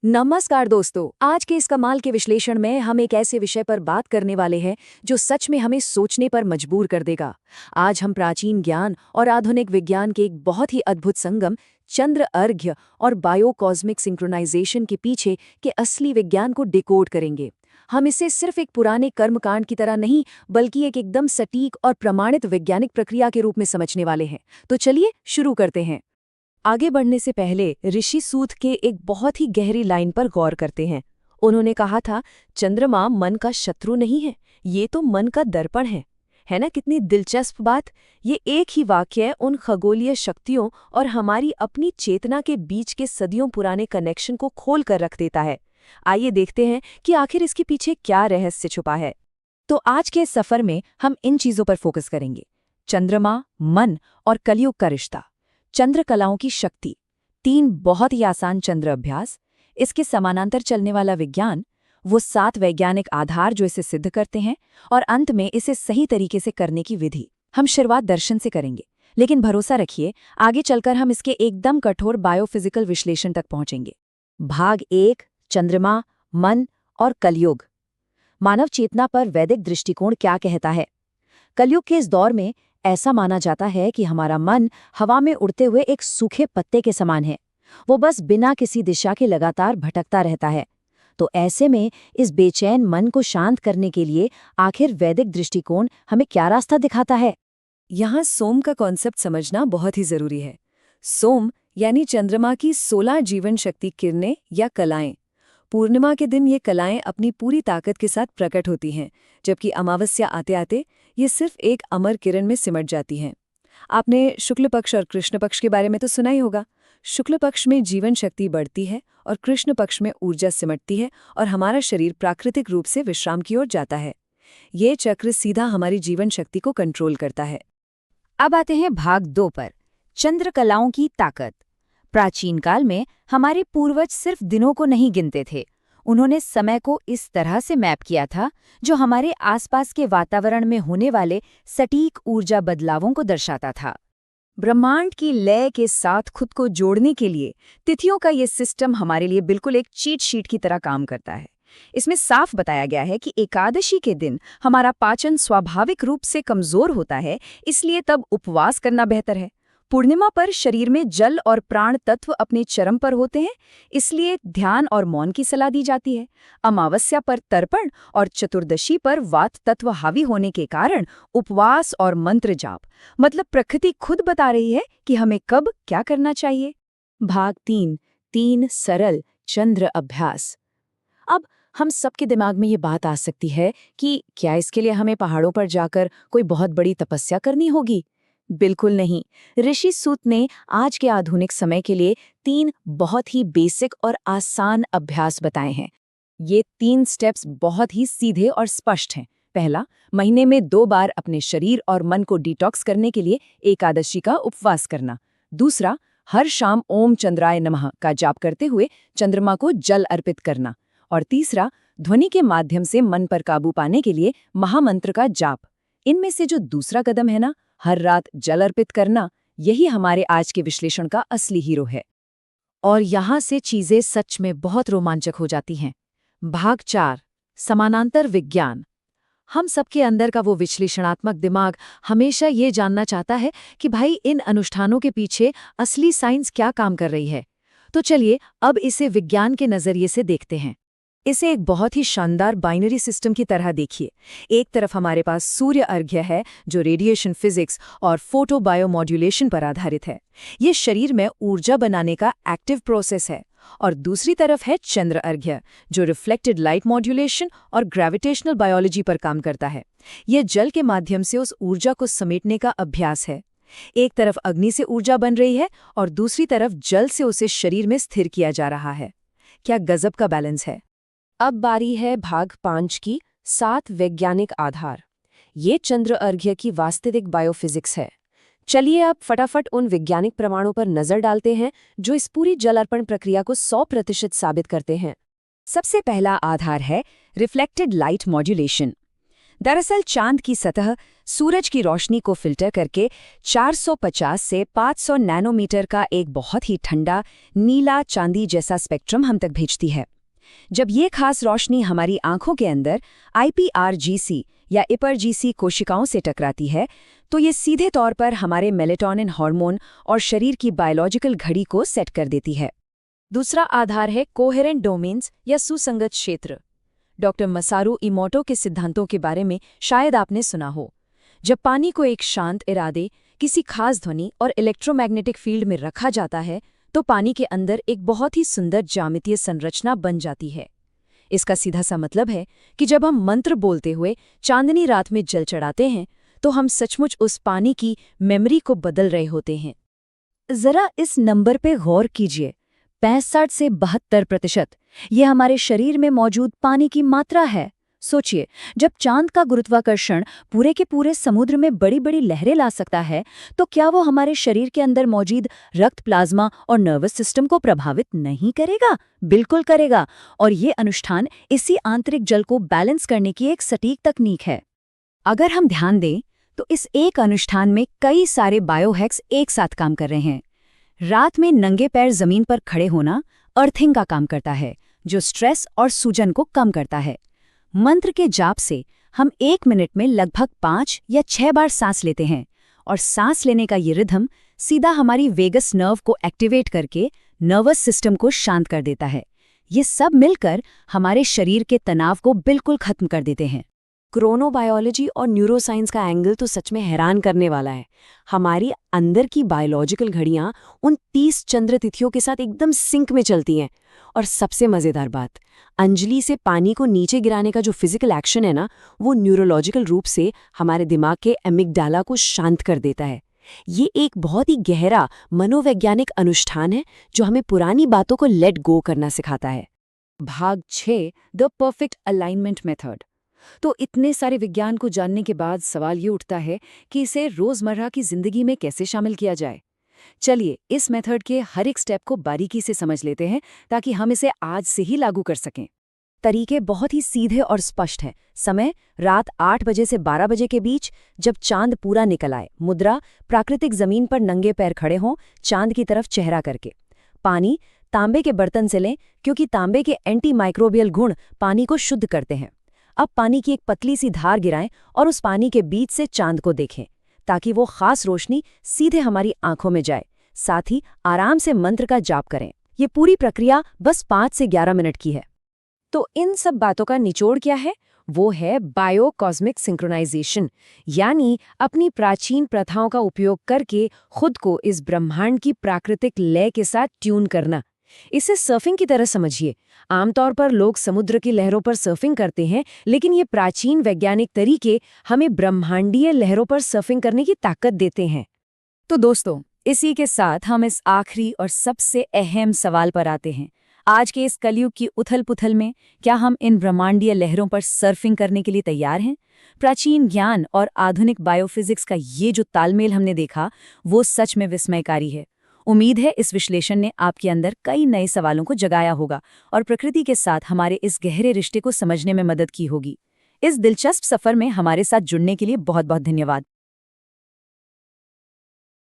नमस्कार दोस्तों, आज के इस कमाल के विश्लेषण में हम एक ऐसे विषय पर बात करने वाले हैं जो सच में हमें सोचने पर मजबूर कर देगा। आज हम प्राचीन ज्ञान और आधुनिक विज्ञान के एक बहुत ही अद्भुत संगम, चंद्र अर्घ्य और बायोकॉस्मिक सिंक्रोनाइजेशन के पीछे के असली विज्ञान को डिकोड करेंगे। हम इसे सिर्फ एक पुराने कर्मकांड की तरह नहीं, बल्कि एक एकदम सटीक और प्रमाणित वैज्ञानिक प्रक्रिया के रूप में समझने वाले हैं। तो चलिए शुरू करते हैं। आगे बढ़ने से पहले ऋषि सूत के एक बहुत ही गहरी लाइन पर गौर करते हैं। उन्होंने कहा था, चंद्रमा मन का शत्रु नहीं है, ये तो मन का दर्पण है ना? कितनी दिलचस्प बात। ये एक ही वाक्य उन खगोलीय शक्तियों और हमारी अपनी चेतना के बीच के सदियों पुराने कनेक्शन को खोल कर रख देता है। आइए देखते हैं कि आखिर इसके पीछे क्या रहस्य छुपा है। तो आज के सफर में हम इन चीजों पर फोकस करेंगे: चंद्रमा, मन और कलयुग का रिश्ता, चंद्र कलाओं की शक्ति, 3 बहुत ही आसान चंद्र अभ्यास, इसके समानांतर चलने वाला विज्ञान, वो 7 वैज्ञानिक आधार जो इसे सिद्ध करते हैं, और अंत में इसे सही तरीके से करने की विधि। हम शुरुआत दर्शन से करेंगे, लेकिन भरोसा रखिए, आगे चलकर हम इसके एकदम कठोर बायोफिजिकल विश्लेषण तक पहुंचेंगे। भाग 1: चंद्रमा, मन और कलयुग। मानव चेतना पर वैदिक दृष्टिकोण क्या कहता है? कलयुग के इस दौर में ऐसा माना जाता है कि हमारा मन हवा में उड़ते हुए एक सूखे पत्ते के समान है। वो बस बिना किसी दिशा के लगातार भटकता रहता है। तो ऐसे में इस बेचैन मन को शांत करने के लिए आखिर वैदिक दृष्टिकोण हमें क्या रास्ता दिखाता है? यहाँ सोम का कॉन्सेप्ट समझना बहुत ही जरूरी है। सोम यानी चंद्रमा की 16 जीवन शक्ति किरणें या कलाएं। पूर्णिमा के दिन ये कलाएं अपनी पूरी ताकत के साथ प्रकट होती हैं, जबकि अमावस्या आते आते ये सिर्फ एक अमर किरण में सिमट जाती हैं। आपने शुक्ल पक्ष और कृष्ण पक्ष के बारे में तो सुना ही होगा। शुक्ल पक्ष में जीवन शक्ति बढ़ती है और कृष्ण पक्ष में ऊर्जा सिमटती है और हमारा शरीर प्राकृतिक रूप से विश्राम की ओर जाता है। ये चक्र सीधा हमारी जीवन शक्ति को कंट्रोल करता है। अब आते हैं भाग 2 पर, चंद्र कलाओं की ताकत। प्राचीन काल में हमारे पूर्वज सिर्फ दिनों को नहीं गिनते थे, उन्होंने समय को इस तरह से मैप किया था जो हमारे आसपास के वातावरण में होने वाले सटीक ऊर्जा बदलावों को दर्शाता था। ब्रह्मांड की लय के साथ खुद को जोड़ने के लिए तिथियों का ये सिस्टम हमारे लिए बिल्कुल एक चीट शीट की तरह काम करता है। इसमें साफ बताया गया है कि एकादशी के दिन हमारा पाचन स्वाभाविक रूप से कमजोर होता है, इसलिए तब उपवास करना बेहतर है। पूर्णिमा पर शरीर में जल और प्राण तत्व अपने चरम पर होते हैं, इसलिए ध्यान और मौन की सलाह दी जाती है। अमावस्या पर तर्पण और चतुर्दशी पर वात तत्व हावी होने के कारण उपवास और मंत्र जाप। मतलब प्रकृति खुद बता रही है कि हमें कब क्या करना चाहिए। भाग 3: सरल चंद्र अभ्यास। अब हम सबके दिमाग में ये बात आ सकती है कि क्या इसके लिए हमें पहाड़ों पर जाकर कोई बहुत बड़ी तपस्या करनी होगी? बिल्कुल नहीं। ऋषि सूत ने आज के आधुनिक समय के लिए 3 बहुत ही बेसिक और आसान अभ्यास बताए हैं। ये 3 स्टेप्स बहुत ही सीधे और स्पष्ट हैं। पहला, महीने में 2 बार अपने शरीर और मन को डिटॉक्स करने के लिए एकादशी का उपवास करना। दूसरा, हर शाम ओम चंद्राय नमः का जाप करते हुए चंद्रमा को जल अर्पित करना। और तीसरा, ध्वनि के माध्यम से मन पर काबू पाने के लिए महामंत्र का जाप। इनमें से जो दूसरा कदम है ना, हर रात जल अर्पित करना, यही हमारे आज के विश्लेषण का असली हीरो है। और यहाँ से चीजें सच में बहुत रोमांचक हो जाती हैं। भाग 4: समानांतर विज्ञान। हम सबके अंदर का वो विश्लेषणात्मक दिमाग हमेशा ये जानना चाहता है कि भाई इन अनुष्ठानों के पीछे असली साइंस क्या काम कर रही है। तो चलिए अब इसे विज्ञान के नजरिए से देखते हैं। इसे एक बहुत ही शानदार बाइनरी सिस्टम की तरह देखिए। एक तरफ हमारे पास सूर्य अर्घ्य है जो रेडिएशन फिजिक्स और फोटो बायोमॉड्यूलेशन पर आधारित है। ये शरीर में ऊर्जा बनाने का एक्टिव प्रोसेस है। और दूसरी तरफ है चंद्र अर्घ्य जो रिफ्लेक्टेड लाइट मॉड्यूलेशन और ग्रेविटेशनल बायोलॉजी पर काम करता है। यह जल के माध्यम से उस ऊर्जा को समेटने का अभ्यास है। एक तरफ अग्नि से ऊर्जा बन रही है और दूसरी तरफ जल से उसे शरीर में स्थिर किया जा रहा है। क्या गजब का बैलेंस है। अब बारी है भाग 5 की, 7 वैज्ञानिक आधार। ये चंद्र अर्घ्य की वास्तविक बायोफिजिक्स है। चलिए अब फटाफट उन वैज्ञानिक प्रमाणों पर नजर डालते हैं जो इस पूरी जल अर्पण प्रक्रिया को 100% साबित करते हैं। सबसे पहला आधार है रिफ्लेक्टेड लाइट मॉड्यूलेशन। दरअसल चांद की सतह सूरज की रोशनी को फिल्टर करके 450 से 500 नैनोमीटर का एक बहुत ही ठंडा नीला चांदी जैसा स्पेक्ट्रम हम तक भेजती है। जब ये खास रोशनी हमारी आंखों के अंदर IPRGC या इपरजीसी कोशिकाओं से टकराती है तो ये सीधे तौर पर हमारे मेलेटोनिन हार्मोन और शरीर की बायोलॉजिकल घड़ी को सेट कर देती है। दूसरा आधार है कोहेरेंट डोमेन्स या सुसंगत क्षेत्र। डॉक्टर मसारू इमोटो के सिद्धांतों के बारे में शायद आपने सुना हो। जब पानी को एक शांत इरादे, किसी खास ध्वनि और इलेक्ट्रोमैग्नेटिक फील्ड में रखा जाता है तो पानी के अंदर एक बहुत ही सुंदर ज्यामितीय संरचना बन जाती है। इसका सीधा सा मतलब है कि जब हम मंत्र बोलते हुए चांदनी रात में जल चढ़ाते हैं तो हम सचमुच उस पानी की मेमोरी को बदल रहे होते हैं। जरा इस नंबर पे गौर कीजिए, 65 से 72%। ये हमारे शरीर में मौजूद पानी की मात्रा है। सोचिए, जब चांद का गुरुत्वाकर्षण पूरे के पूरे समुद्र में बड़ी बड़ी लहरें ला सकता है तो क्या वो हमारे शरीर के अंदर मौजूद रक्त, प्लाज्मा और नर्वस सिस्टम को प्रभावित नहीं करेगा? बिल्कुल करेगा। और ये अनुष्ठान इसी आंतरिक जल को बैलेंस करने की एक सटीक तकनीक है। अगर हम ध्यान दें तो इस एक अनुष्ठान में कई सारे बायोहैक्स एक साथ काम कर रहे हैं। रात में नंगे पैर जमीन पर खड़े होना अर्थिंग का काम करता है, जो स्ट्रेस और सूजन को कम करता है। मंत्र के जाप से हम 1 मिनट में लगभग 5 या 6 बार सांस लेते हैं और सांस लेने का ये रिदम सीधा हमारी वेगस नर्व को एक्टिवेट करके नर्वस सिस्टम को शांत कर देता है। ये सब मिलकर हमारे शरीर के तनाव को बिल्कुल खत्म कर देते हैं। क्रोनोबायोलॉजी और न्यूरोसाइंस का एंगल तो सच में हैरान करने वाला है। हमारी अंदर की बायोलॉजिकल घड़ियां उन 30 चंद्र तिथियों के साथ एकदम सिंक में चलती हैं। और सबसे मज़ेदार बात, अंजलि से पानी को नीचे गिराने का जो फिजिकल एक्शन है ना, वो न्यूरोलॉजिकल रूप से हमारे दिमाग के एमिगडाला को शांत कर देता है। ये एक बहुत ही गहरा मनोवैज्ञानिक अनुष्ठान है जो हमें पुरानी बातों को लेट गो करना सिखाता है। भाग 6, द परफेक्ट अलाइनमेंट मेथड। तो इतने सारे विज्ञान को जानने के बाद सवाल ये उठता है कि इसे रोजमर्रा की जिंदगी में कैसे शामिल किया जाए। चलिए इस मेथड के हर एक स्टेप को बारीकी से समझ लेते हैं ताकि हम इसे आज से ही लागू कर सकें। तरीके बहुत ही सीधे और स्पष्ट हैं। समय रात 8 बजे से 12 बजे के बीच, जब चांद पूरा निकल आए। मुद्रा प्राकृतिक जमीन पर नंगे पैर खड़े हों, चांद की तरफ चेहरा करके। पानी तांबे के बर्तन से लें क्योंकि तांबे के एंटी माइक्रोबियल गुण पानी को शुद्ध करते हैं। अब पानी की एक पतली सी धार गिराएं और उस पानी के बीच से चांद को देखें ताकि वो खास रोशनी सीधे हमारी आंखों में जाए। साथ ही आराम से मंत्र का जाप करें। ये पूरी प्रक्रिया बस 5 से 11 मिनट की है। तो इन सब बातों का निचोड़ क्या है? वो है बायोकॉस्मिक सिंक्रोनाइजेशन, यानी अपनी प्राचीन प्रथाओं का उपयोग करके खुद को इस ब्रह्मांड की प्राकृतिक लय के साथ ट्यून करना। इसे सर्फिंग की तरह समझिए। आमतौर पर लोग समुद्र की लहरों पर सर्फिंग करते हैं, लेकिन ये प्राचीन वैज्ञानिक तरीके हमें ब्रह्मांडीय लहरों पर सर्फिंग करने की ताकत देते हैं। तो दोस्तों, इसी के साथ हम इस आखिरी और सबसे अहम सवाल पर आते हैं। आज के इस कलयुग की उथल-पुथल में क्या हम इन ब्रह्मांडीय लहरों पर सर्फिंग करने के लिए तैयार हैं? प्राचीन ज्ञान और आधुनिक बायोफिजिक्स का ये जो तालमेल हमने देखा, वो सच में विस्मयकारी है। उम्मीद है इस विश्लेषण ने आपके अंदर कई नए सवालों को जगाया होगा और प्रकृति के साथ हमारे इस गहरे रिश्ते को समझने में मदद की होगी। इस दिलचस्प सफर में हमारे साथ जुड़ने के लिए बहुत बहुत धन्यवाद।